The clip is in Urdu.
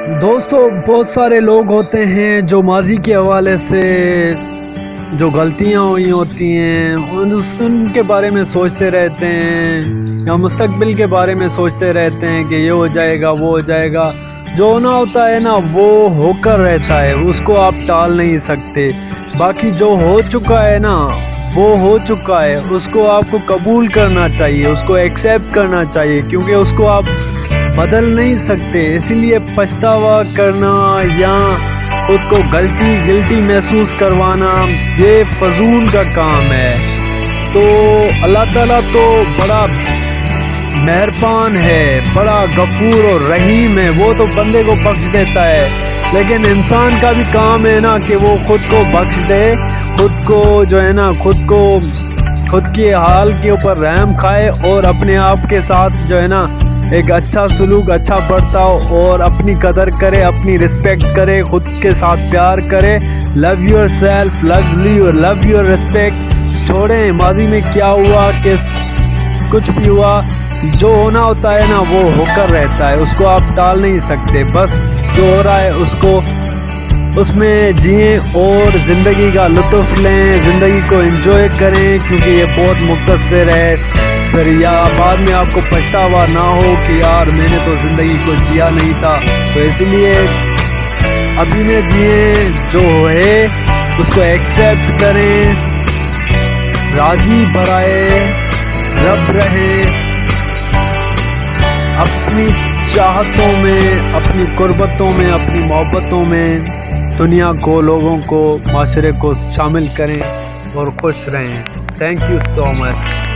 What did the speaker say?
دوستو بہت سارے لوگ ہوتے ہیں جو ماضی کے حوالے سے جو غلطیاں ہوئی ہوتی ہیں ان کے بارے میں سوچتے رہتے ہیں، یا مستقبل کے بارے میں سوچتے رہتے ہیں کہ یہ ہو جائے گا وہ ہو جائے گا۔ جو ہونا ہوتا ہے نا وہ ہو کر رہتا ہے، اس کو آپ ٹال نہیں سکتے۔ باقی جو ہو چکا ہے نا وہ ہو چکا ہے، اس کو آپ کو قبول کرنا چاہیے، اس کو ایکسیپٹ کرنا چاہیے، کیونکہ اس کو آپ بدل نہیں سکتے۔ اسی لیے پچھتاوا کرنا یا خود کو گلٹی محسوس کروانا یہ فضول کا کام ہے۔ تو اللہ تعالیٰ تو بڑا مہربان ہے، بڑا غفور اور رحیم ہے، وہ تو بندے کو بخش دیتا ہے، لیکن انسان کا بھی کام ہے نا کہ وہ خود کو بخش دے، خود کو جو ہے نا خود کے حال کے اوپر رحم کھائے اور اپنے آپ کے ساتھ جو ہے نا ایک اچھا سلوک، اچھا برتاؤ اور اپنی قدر کرے، اپنی رسپیکٹ کرے، خود کے ساتھ پیار کرے۔ Love yourself, love your respect. چھوڑیں ماضی میں کیا ہوا، کچھ بھی ہوا، جو ہونا ہوتا ہے نا وہ ہو کر رہتا ہے، اس کو آپ ٹال نہیں سکتے۔ بس جو ہو رہا ہے اس میں جئیں اور زندگی کا لطف لیں، زندگی کو انجوائے کریں، کیونکہ یہ بہت مختصر ہے۔ پھر یا بعد میں آپ کو پچھتاوا نہ ہو کہ یار میں نے تو زندگی کو جیا نہیں تھا۔ تو اس لیے ابھی میں جئیں، جو ہے اس کو ایکسیپٹ کریں، راضی برائے رب رہیں، اپنی چاہتوں میں، اپنی قربتوں میں، اپنی محبتوں میں دنیا کو، لوگوں کو، معاشرے کو شامل کریں اور خوش رہیں۔ Thank you so much.